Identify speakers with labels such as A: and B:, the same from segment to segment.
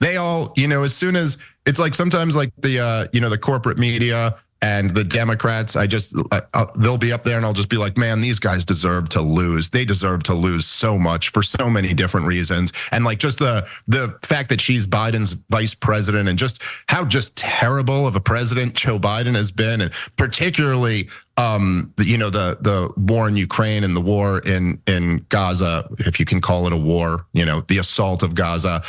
A: they all, as soon as it's like sometimes like the, the corporate media and the Democrats, they'll be up there and I'll just be like, man, these guys deserve to lose. They deserve to lose so much for so many different reasons. And like just the fact that she's Biden's vice president and just how just terrible of a president Joe Biden has been, and particularly the war in Ukraine and the war in Gaza, if you can call it a war, the assault of Gaza,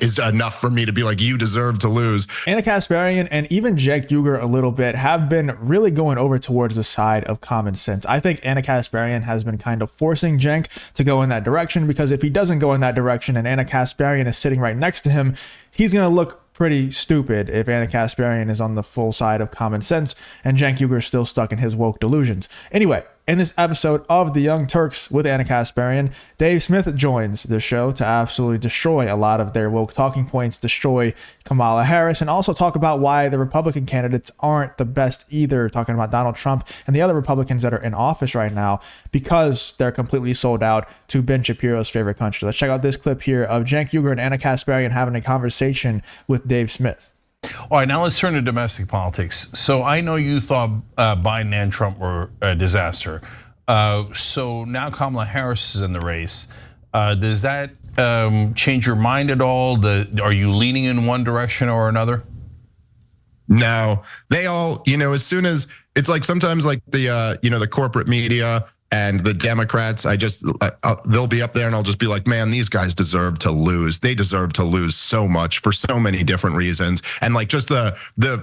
A: is enough for me to be like, you deserve to lose.
B: Ana Kasparian and even Cenk a little bit have been really going over towards the side of common sense. I think Ana Kasparian has been kind of forcing Cenk to go in that direction, because if he doesn't go in that direction and Ana Kasparian is sitting right next to him, he's going to look pretty stupid if Ana Kasparian is on the full side of common sense and Cenk is still stuck in his woke delusions. Anyway, in this episode of the Young Turks with Ana Kasparian, Dave Smith joins the show to absolutely destroy a lot of their woke talking points, destroy Kamala Harris, and also talk about why the Republican candidates aren't the best either, talking about Donald Trump and the other Republicans that are in office right now, because they're completely sold out to Ben Shapiro's favorite country. Let's check out this clip here of Cenk and Ana Kasparian having a conversation with Dave Smith.
C: All right, now let's turn to domestic politics. So I know you thought Biden and Trump were a disaster. So now Kamala Harris is in the race. Does that change your mind at all? Are you leaning in one direction or another?
A: No, they all, as soon as it's like sometimes like the, the corporate media and the Democrats, they'll be up there and I'll just be like, man, these guys deserve to lose. They deserve to lose so much for so many different reasons. And like just the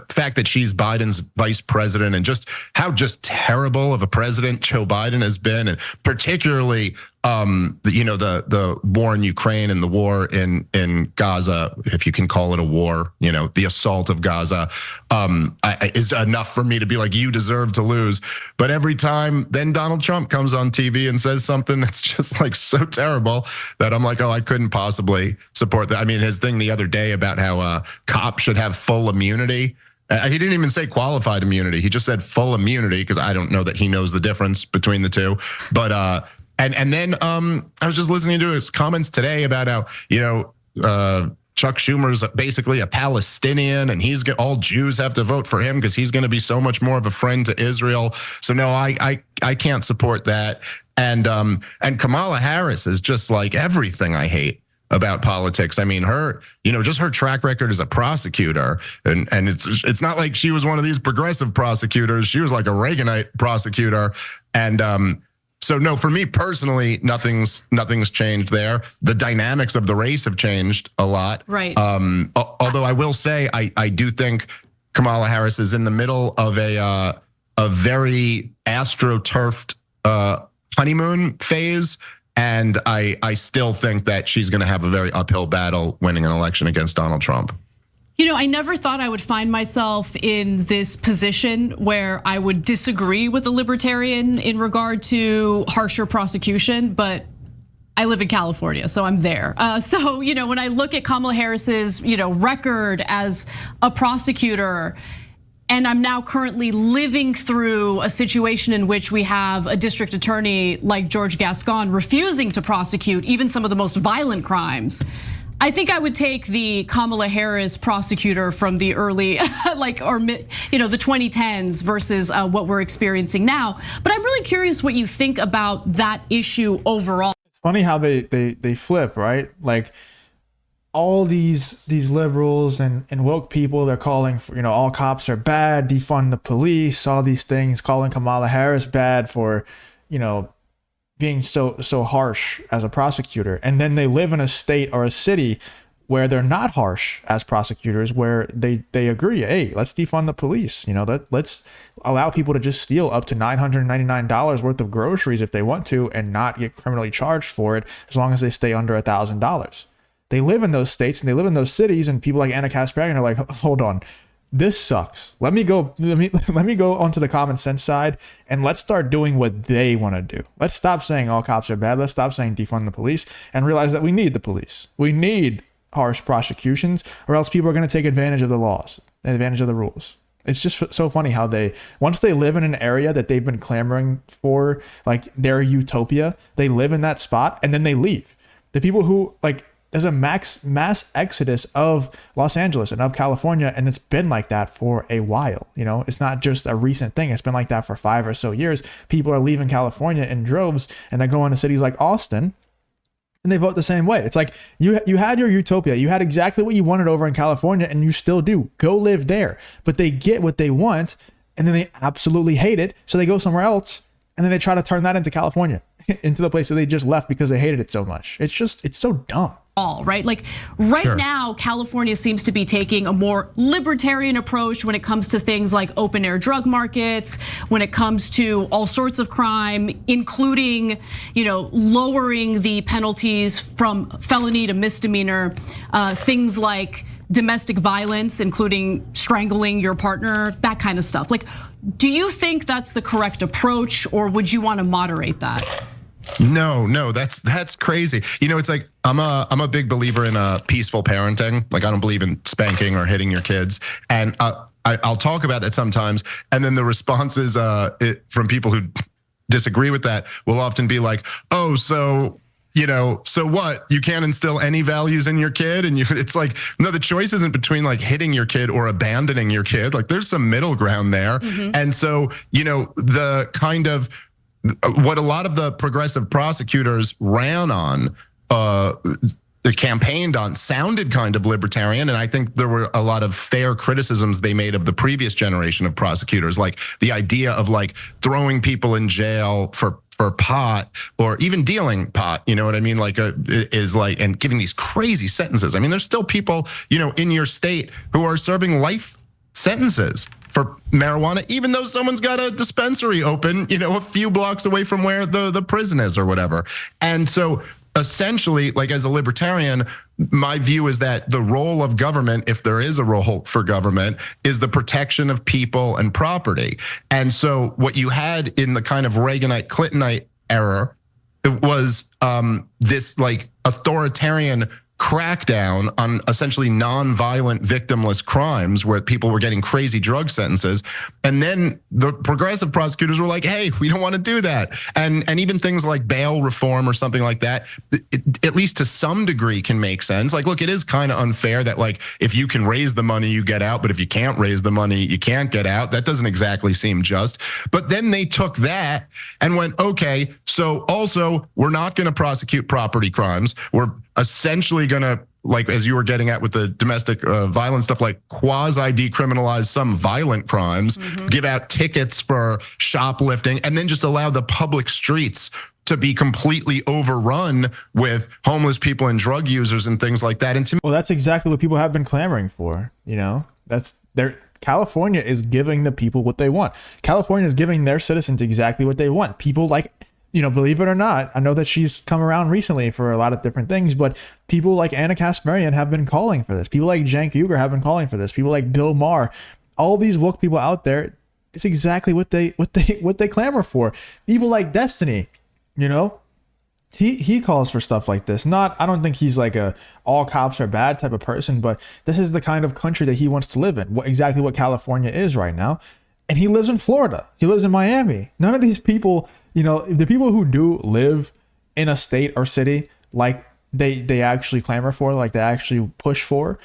A: fact that she's Biden's vice president and just how just terrible of a president Joe Biden has been, and particularly the war in Ukraine and the war in Gaza, if you can call it a war, the assault of Gaza, is enough for me to be like, you deserve to lose. But every time then Donald Trump comes on TV and says something that's just like so terrible that I'm like, oh, I couldn't possibly support that. I mean, his thing the other day about how cops should have full immunity. He didn't even say qualified immunity. He just said full immunity, because I don't know that he knows the difference between the two. But and then I was just listening to his comments today about how, Chuck Schumer's basically a Palestinian and all Jews have to vote for him because he's going to be so much more of a friend to Israel. So no, I can't support that. And Kamala Harris is just like everything I hate about politics. I mean, her, just her track record as a prosecutor, and it's not like she was one of these progressive prosecutors. She was like a Reaganite prosecutor. And so no, for me personally, nothing's changed there. The dynamics of the race have changed a lot.
D: Right.
A: Although I will say, I do think Kamala Harris is in the middle of a very astroturfed honeymoon phase. And I still think that she's going to have a very uphill battle winning an election against Donald Trump.
D: I never thought I would find myself in this position where I would disagree with a libertarian in regard to harsher prosecution, but I live in California, so I'm there. So, when I look at Kamala Harris's, record as a prosecutor, and I'm now currently living through a situation in which we have a district attorney like George Gascon refusing to prosecute even some of the most violent crimes, I think I would take the Kamala Harris prosecutor from the early, the 2010s versus what we're experiencing now. But I'm really curious what you think about that issue overall.
B: It's funny how they flip, right? Like all these liberals and woke people, they're calling for, all cops are bad, defund the police, all these things, calling Kamala Harris bad for, being so harsh as a prosecutor. And then they live in a state or a city where they're not harsh as prosecutors, where they agree, hey, let's defund the police. Let's allow people to just steal up to $999 worth of groceries if they want to and not get criminally charged for it, as long as they stay under $1,000. They live in those states and they live in those cities, and people like Ana Kasparian are like, hold on, this sucks. Let me go onto the common sense side and let's start doing what they want to do. Let's stop saying all cops are bad. Let's stop saying defund the police and realize that we need the police. We need harsh prosecutions, or else people are going to take advantage of the laws, advantage of the rules. It's just so funny how once they live in an area that they've been clamoring for, like their utopia, they live in that spot and then they leave. The people who there's a mass exodus of Los Angeles and of California, and it's been like that for a while. You know, it's not just a recent thing. It's been like that for 5 or so years. People are leaving California in droves, and they're going to cities like Austin, and they vote the same way. It's like you had your utopia. You had exactly what you wanted over in California, and you still do. Go live there. But they get what they want, and then they absolutely hate it, so they go somewhere else, and then they try to turn that into California, into the place that they just left because they hated it so much. It's so dumb.
D: All right, like right
A: Sure.
D: now, California seems to be taking a more libertarian approach when it comes to things like open air drug markets, when it comes to all sorts of crime, including, lowering the penalties from felony to misdemeanor, things like domestic violence, including strangling your partner, that kind of stuff. Like, do you think that's the correct approach, or would you want to moderate that?
A: No, that's crazy. It's like I'm a big believer in peaceful parenting. Like I don't believe in spanking or hitting your kids, and I'll talk about that sometimes. And then the responses from people who disagree with that will often be like, "Oh, so what? You can't instill any values in your kid?" And it's like, no, the choice isn't between like hitting your kid or abandoning your kid. Like there's some middle ground there, and so the kind of what a lot of the progressive prosecutors ran on, they campaigned on, sounded kind of libertarian. And I think there were a lot of fair criticisms they made of the previous generation of prosecutors, like the idea of like throwing people in jail for pot or even dealing pot, you know what I mean? Like is like, and giving these crazy sentences. I mean, there's still people, in your state who are serving life sentences for marijuana, even though someone's got a dispensary open, a few blocks away from where the prison is or whatever. And so essentially, like as a libertarian, my view is that the role of government, if there is a role for government, is the protection of people and property. And so what you had in the kind of Reaganite, Clintonite era, it was this like authoritarian crackdown on essentially non-violent victimless crimes where people were getting crazy drug sentences. And then the progressive prosecutors were like, hey, we don't want to do that. And even things like bail reform or something like that, at least to some degree can make sense. Like, look, it is kind of unfair that like, if you can raise the money, you get out, but if you can't raise the money, you can't get out. That doesn't exactly seem just. But then they took that and went, okay, so also we're not going to prosecute property crimes. We're essentially going to, like as you were getting at with the domestic violence stuff, like quasi-decriminalize some violent crimes, give out tickets for shoplifting, and then just allow the public streets to be completely overrun with homeless people and drug users and things like that. And to me,
B: well, that's exactly what people have been clamoring for. California is giving the people what they want. California is giving their citizens exactly what they want. People like, believe it or not, I know that she's come around recently for a lot of different things, but people like Ana Kasparian have been calling for this. People like Cenk have been calling for this. People like Bill Maher, all these woke people out there, it's exactly what they clamor for. People like Destiny, he calls for stuff like this. I don't think he's like a all cops are bad type of person, but this is the kind of country that he wants to live in. Exactly what California is right now. And he lives in Florida. He lives in Miami. None of these people, the people who do live in a state or city like they actually clamor for, like they actually push for,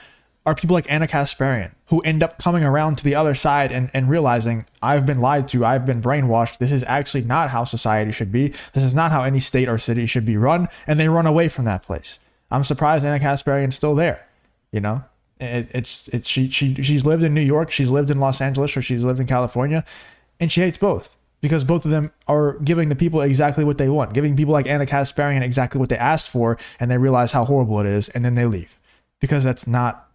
B: are people like Ana Kasparian, who end up coming around to the other side and realizing, I've been lied to, I've been brainwashed. This is actually not how society should be. This is not how any state or city should be run. And they run away from that place. I'm surprised Ana Kasparian's still there. She's lived in New York, she's lived in Los Angeles, or she's lived in California, and she hates both because both of them are giving the people exactly what they want, giving people like Ana Kasparian exactly what they asked for, and they realize how horrible it is, and then they leave because it's not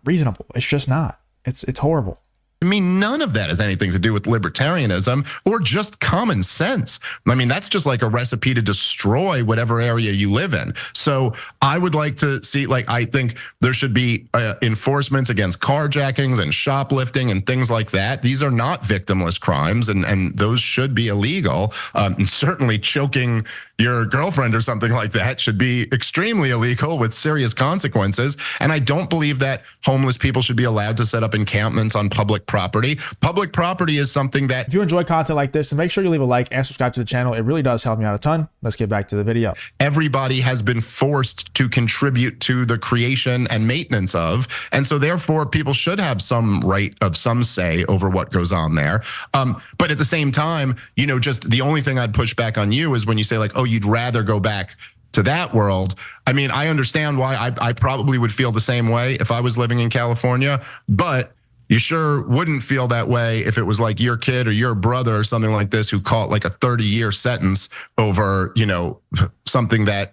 B: reasonable. It's just not. It's horrible.
A: I mean, none of that has anything to do with libertarianism or just common sense. I mean, that's just like a recipe to destroy whatever area you live in. So I would like to see, I think there should be enforcement against carjackings and shoplifting and things like that. These are not victimless crimes, and those should be illegal. And certainly choking your girlfriend or something like that should be extremely illegal with serious consequences. And I don't believe that homeless people should be allowed to set up encampments on public property. Public property is something that...
B: If you enjoy content like this, then make sure you leave a like and subscribe to the channel. It really does help me out a ton. Let's get back to the video.
A: Everybody has been forced to contribute to the creation and maintenance of. And so therefore, people should have some right of some say over what goes on there. But at the same time, you know, just the only thing I'd push back on you is when you say like, oh, you'd rather go back to that world. I mean, I understand why I probably would feel the same way if I was living in California, but you sure wouldn't feel that way if it was like your kid or your brother or something like this who caught like a 30-year sentence over, you know, something that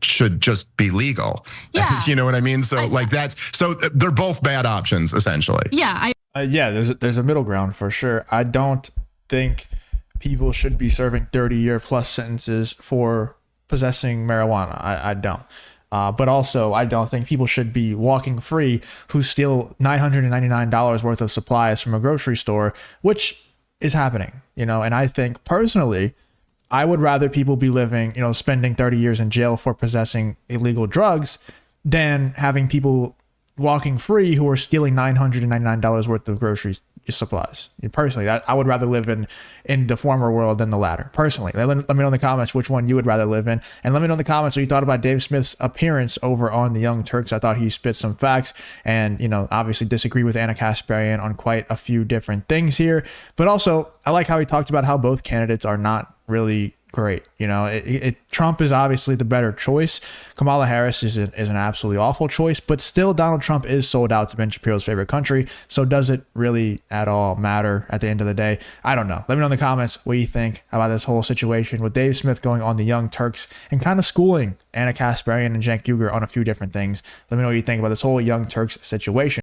A: should just be legal.
D: Yeah.
A: You know what I mean? So like that's, so they're both bad options essentially.
D: Yeah.
B: Yeah, there's a middle ground for sure. I don't think people should be serving 30-year plus sentences for possessing marijuana. I don't. But also, I don't think people should be walking free who steal $999 worth of supplies from a grocery store, which is happening, you know. And I think personally, I would rather people be living, you know, spending 30 years in jail for possessing illegal drugs than having people walking free who are stealing $999 worth of grocery supplies. Personally, I would rather live in the former world than the latter. Personally, let me know in the comments which one you would rather live in, and let me know in the comments what you thought about Dave Smith's appearance over on the Young Turks. I thought he spit some facts, and you know, obviously disagree with Ana Kasparian on quite a few different things here. But also, I like how he talked about how both candidates are not really great. You know, Trump is obviously the better choice. Kamala Harris is an absolutely awful choice, but still Donald Trump is sold out to Ben Shapiro's favorite country. So does it really at all matter at the end of the day? I don't know. Let me know in the comments what you think about this whole situation with Dave Smith going on the Young Turks and kind of schooling Ana Kasparian and Cenk on a few different things. Let me know what you think about this whole Young Turks situation.